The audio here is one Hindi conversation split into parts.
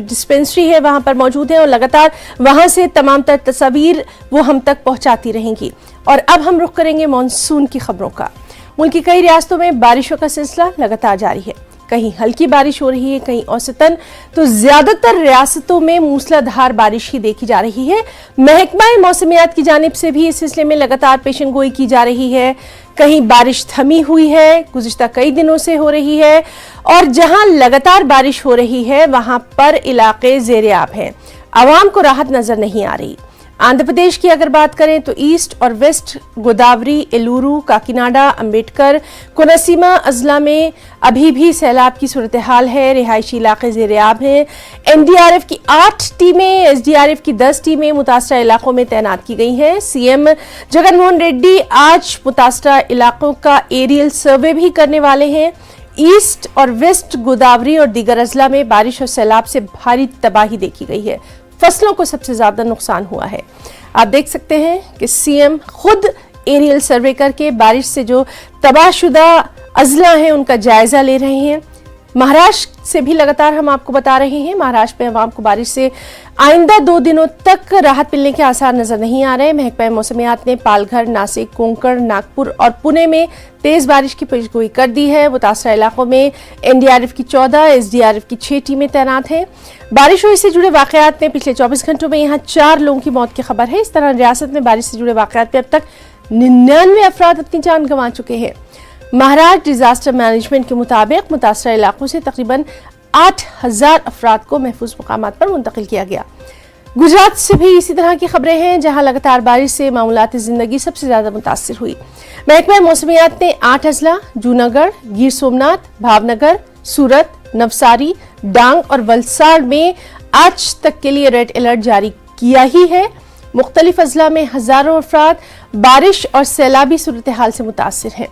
डिस्पेंसरी है वहां पर मौजूद है और लगातार वहां से तमाम तर तस्वीर वो हम तक पहुंचाती रहेंगी। और अब हम रुख करेंगे मॉनसून की खबरों का। मुल्क की कई रियासतों में बारिशों का सिलसिला लगातार जारी है। कहीं हल्की बारिश हो रही है, कहीं औसतन तो ज्यादातर रियासतों में मूसलाधार बारिश ही देखी जा रही है। महकमा मौसमियात की जानिब से भी इस सिलसिले में लगातार पेशन गोई की जा रही है। कहीं बारिश थमी हुई है, गुज़िश्ता कई दिनों से हो रही है, और जहां लगातार बारिश हो रही है वहां पर इलाके ज़ेर-ए-आब हैं। आवाम को राहत नजर नहीं आ रही। आंध्र प्रदेश की अगर बात करें तो ईस्ट और वेस्ट गोदावरी, एलुरू, काकीनाडा, अंबेडकर, कोनसीमा अजला में अभी भी सैलाब की सूरत हाल है। रिहायशी इलाके ज़ेर-ए-आब हैं। एनडीआरएफ की 8 टीमें, एसडीआरएफ की 10 टीमें मुतासरा इलाकों में तैनात की गई हैं। सीएम जगनमोहन रेड्डी आज मुतासरा इलाकों का एरियल सर्वे भी करने वाले हैं। ईस्ट और वेस्ट गोदावरी और दीगर अजला में बारिश और सैलाब से भारी तबाही देखी गई है। फसलों को सबसे ज्यादा नुकसान हुआ है। आप देख सकते हैं कि सीएम खुद एरियल सर्वे करके बारिश से जो तबाहशुदा अजला हैं उनका जायजा ले रहे हैं। महाराष्ट्र से भी लगातार हम आपको बता रहे हैं, महाराष्ट्र में आवाम को बारिश से आइंदा 2 दिनों तक राहत मिलने के आसार नजर नहीं आ रहे। महकमा मौसमियात ने पालघर, नासिक, कोंकण, नागपुर और पुणे में तेज बारिश की पेशगोई कर दी है। मुतासरा इलाकों में एनडीआरएफ की 14, एसडीआरएफ की 6 टीमें तैनात हैं। बारिशों से जुड़े वाकयात में पिछले 24 घंटों में यहाँ 4 लोगों की मौत की खबर है। इस तरह रियासत में बारिश से जुड़े वाकयात में अब तक 99 अफराद अपनी जान गंवा चुके हैं। महाराष्ट्र डिजास्टर मैनेजमेंट के मुताबिक मुतासरा इलाकों से तकरीबन 8000 अफराद को महफूज मकामात पर मुंतकिल किया गया। गुजरात से भी इसी तरह की खबरें हैं, जहां लगातार बारिश से मामूलात जिंदगी सबसे ज्यादा मुतासिर हुई। महकमा मौसमियात ने 8 अजला जूनागढ़, गिर सोमनाथ, भावनगर, सूरत, नवसारी, डांग और वलसाड़ में आज तक के लिए रेड अलर्ट जारी किया ही है। मुख्तलिफ अजला में हजारों अफराद बारिश और सैलाबी सूरत हाल से मुतासिर हैं।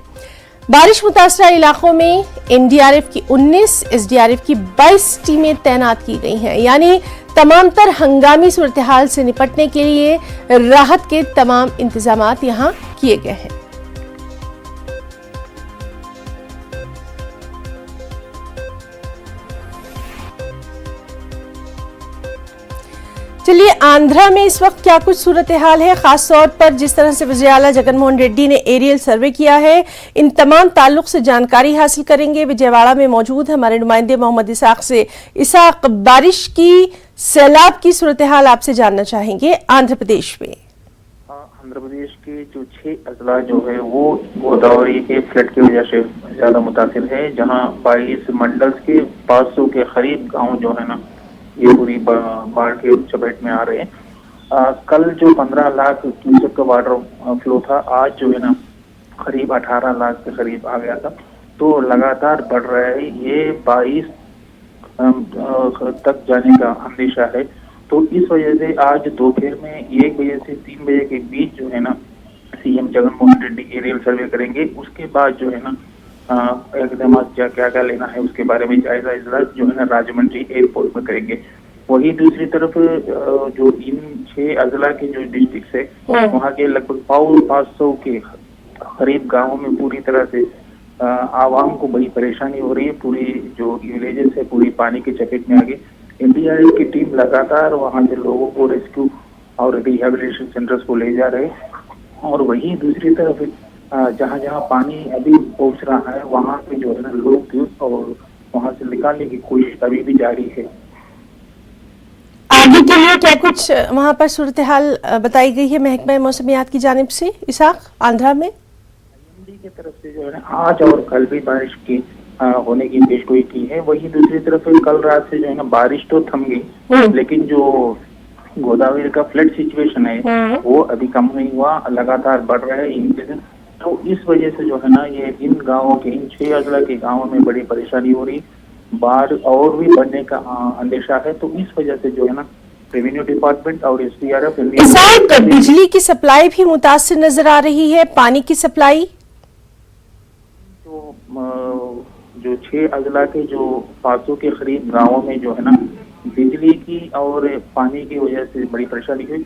बारिश मुतासरा इलाकों में एनडीआरएफ की 19, एसडीआरएफ की 22 टीमें तैनात की गई हैं। यानी तमाम तर हंगामी सूरत हाल से निपटने के लिए राहत के तमाम इंतजामात यहां किए गए हैं। चलिए, आंध्रा में इस वक्त क्या कुछ सूरत हाल है, खास तौर पर जिस तरह से वज़ीर आला जगनमोहन रेड्डी ने एरियल सर्वे किया है, इन तमाम ताल्लुक से जानकारी हासिल करेंगे। विजयवाड़ा में मौजूद हमारे नुमाइंदे मोहम्मद इसाक से। इसाक, बारिश की, सैलाब की सूरत हाल आपसे जानना चाहेंगे आंध्र प्रदेश में। आंध्र प्रदेश के जो 6 अजला जो है वो गोदावरी के फ्लड की वजह से ज्यादा मुतासिर है, जहाँ 22 मंडल के 500 के करीब गाँव जो है ना ये पूरी बाढ़ के चपेट में आ रहे हैं। कल जो 15 लाख क्यूसेक का वाटर फ्लो था, आज जो है ना करीब 18 लाख के करीब आ गया था। तो लगातार बढ़ रहा है, ये 22 तक जाने का अंदेशा है। तो इस वजह से आज दोपहर में 1 बजे से 3 बजे के बीच जो है ना CM Jaganmohan Reddy aerial survey करेंगे। उसके बाद जो है ना इकदाम क्या क्या लेना है उसके बारे में जायजा इजलास जो है ना राजमंड्री एयरपोर्ट में करेंगे। वही दूसरी तरफ जो इन 6 अजला के जो डिस्ट्रिक्ट है वहाँ के लगभग 500 के करीब गाँवों में पूरी तरह से आवाम को बड़ी परेशानी हो रही है। पूरी जो विलेजेस है पूरी पानी के चपेट में आ गई। एनडीआरएफ की टीम लगातार वहाँ से लोगों को रेस्क्यू और रिहेबिलिटेशन सेंटर्स को ले जा रहे। और वही दूसरी तरफ जहाँ जहाँ पानी अभी पहुँच रहा है वहाँ पे जो है ना लोग और वहाँ से निकालने की कोशिश अभी भी जारी है। आगे के लिए क्या कुछ वहाँ पर सूरत हाल बताई गई है महकमा मौसमियात की जानिब से? इसाक, आंध्रा में की तरफ से जो है ना आज और कल भी बारिश की होने की पेशगोई की है। वही दूसरी तरफ कल रात से जो है ना बारिश तो थम गई, लेकिन जो गोदावरी का फ्लड सिचुएशन है वो अभी कम नहीं हुआ, लगातार बढ़ रहा है। तो इस वजह से जो है ना ये इन गांवों के, इन 6 अजला के गांवों में बड़ी परेशानी हो रही, बाढ़ और भी बढ़ने का अंदेशा है। तो इस वजह से जो है ना रेवेन्यू डिपार्टमेंट और एसडीआरएफ बिजली की सप्लाई भी मुतासिर नजर आ रही है, पानी की सप्लाई जो 6 अजला के जो 500 के करीब गांवों में जो है ना बिजली की और पानी की वजह से बड़ी परेशानी हुई।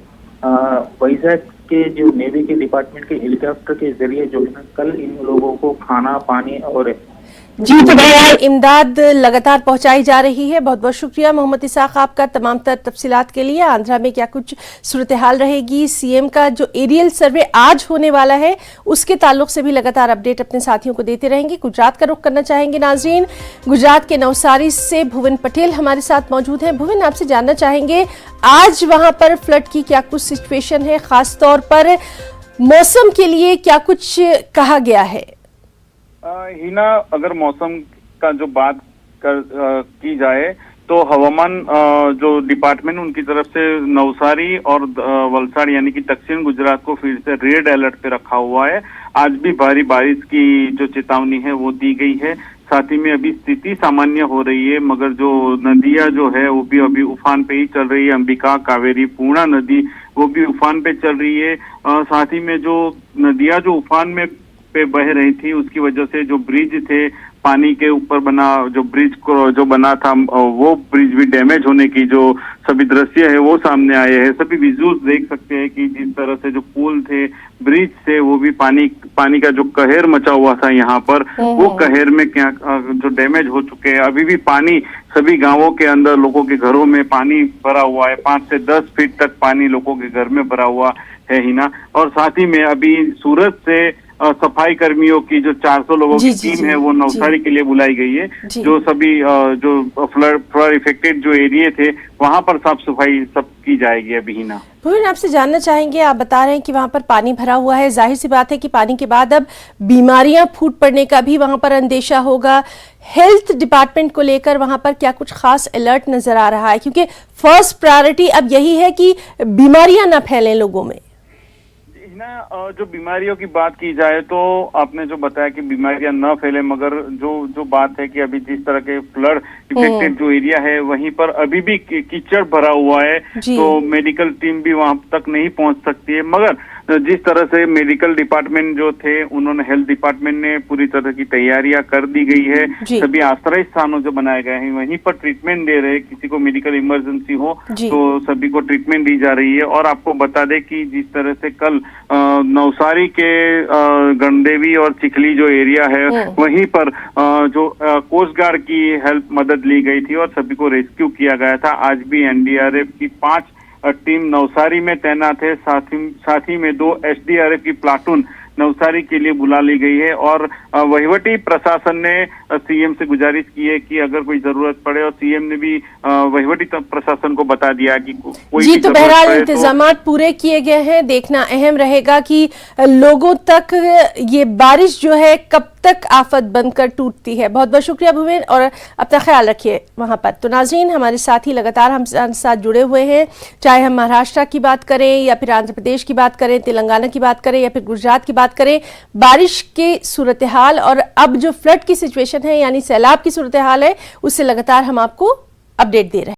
वैजाग के जो नेवी के डिपार्टमेंट के हेलीकॉप्टर के जरिए जो है ना कल इन लोगों को खाना, पानी और जी, तो बहरहाल इमदाद लगातार पहुंचाई जा रही है। बहुत बहुत शुक्रिया मोहम्मद इसाक आपका तमाम तर तफसीलात के लिए। आंध्रा में क्या कुछ सूरत हाल रहेगी, सीएम का जो एरियल सर्वे आज होने वाला है उसके ताल्लुक से भी लगातार अपडेट अपने साथियों को देते रहेंगे। गुजरात का रुख करना चाहेंगे नाजरीन। गुजरात के नवसारी से भुवन पटेल हमारे साथ मौजूद हैं। भुवन, आपसे जानना चाहेंगे आज वहां पर फ्लड की क्या कुछ सिचुएशन है, खास तौर पर मौसम के लिए क्या कुछ कहा गया है? हिना, अगर मौसम का जो बात की जाए तो हवामान जो डिपार्टमेंट उनकी तरफ से नवसारी और वलसाड़ यानी कि दक्षिण गुजरात को फिर से रेड अलर्ट पे रखा हुआ है। आज भी भारी बारिश की जो चेतावनी है वो दी गई है। साथ ही में अभी स्थिति सामान्य हो रही है, मगर जो नदियां जो है वो भी अभी उफान पे ही चल रही है। अंबिका, कावेरी, पूर्णा नदी वो भी उफान पे चल रही है। साथ ही में जो नदियां जो उफान में पे बह रही थी उसकी वजह से जो ब्रिज थे, पानी के ऊपर बना जो ब्रिज को जो बना था वो ब्रिज भी डैमेज होने की जो सभी दृश्य है वो सामने आए हैं। सभी विजुअल्स देख सकते हैं कि जिस तरह से जो पुल थे, ब्रिज थे, वो भी पानी का जो कहर मचा हुआ था यहाँ पर, वो कहर में क्या जो डैमेज हो चुके हैं। अभी भी पानी सभी गांवों के अंदर, लोगों के घरों में पानी भरा हुआ है। 5 से 10 फीट तक पानी लोगों के घर में भरा हुआ है हिना। और साथ ही में अभी सूरत से सफाई कर्मियों की जो 400 लोगों की टीम है वो नवसारी के लिए बुलाई गई है। जो सभी जो फ्लड इफेक्टेड जो एरिया थे वहां पर साफ सफाई सब की जाएगी अभी हिना। भुवन, आपसे जानना चाहेंगे, आप बता रहे हैं कि वहां पर पानी भरा हुआ है, जाहिर सी बात है कि पानी के बाद अब बीमारियां फूट पड़ने का भी वहां पर अंदेशा होगा। हेल्थ डिपार्टमेंट को लेकर वहां पर क्या कुछ खास अलर्ट नजर आ रहा है, क्योंकि फर्स्ट प्रायोरिटी अब यही है कि बीमारियां ना फैलें लोगों में? जो बीमारियों की बात की जाए तो आपने जो बताया कि बीमारियां न फैले, मगर जो बात है कि अभी जिस तरह के फ्लड इफेक्टेड जो एरिया है वहीं पर अभी भी कीचड़ भरा हुआ है, तो मेडिकल टीम भी वहां तक नहीं पहुंच सकती है। मगर जिस तरह से मेडिकल डिपार्टमेंट जो थे उन्होंने, हेल्थ डिपार्टमेंट ने पूरी तरह की तैयारियां कर दी गई है। सभी आश्रय स्थानों जो बनाए गए हैं वहीं पर ट्रीटमेंट दे रहे हैं। किसी को मेडिकल इमरजेंसी हो तो सभी को ट्रीटमेंट दी जा रही है। और आपको बता दें कि जिस तरह से कल नवसारी के गणदेवी और चिखली जो एरिया है वहीं पर जो कोस्ट गार्ड की हेल्प मदद ली गई थी और सभी को रेस्क्यू किया गया था। आज भी एनडीआरएफ की 5 टीम नवसारी में तैनात है। साथ ही में 2 एसडीआरएफ की प्लाटून नवसारी के लिए बुला ली गई है। और वहीवटी प्रशासन ने सीएम से गुजारिश की है कि अगर कोई जरूरत पड़े, और सीएम ने भी वहीवटी प्रशासन को बता दिया कि कोई जी, तो बहरहाल इंतजामात पूरे किए गए हैं। देखना अहम रहेगा कि लोगों तक ये बारिश जो है कब तक आफत बनकर टूटती है। बहुत बहुत शुक्रिया भुवन, और अपना ख्याल रखिए वहां पर। तो नाज़रीन, हमारे साथी लगातार हमारे साथ जुड़े हुए हैं, चाहे हम महाराष्ट्र की बात करें या फिर आंध्र प्रदेश की बात करें, तेलंगाना की बात करें या फिर गुजरात की बात करें। बारिश के सूरत हाल और अब जो फ्लड की सिचुएशन है यानी सैलाब की सूरत हाल है, उससे लगातार हम आपको अपडेट दे रहे हैं।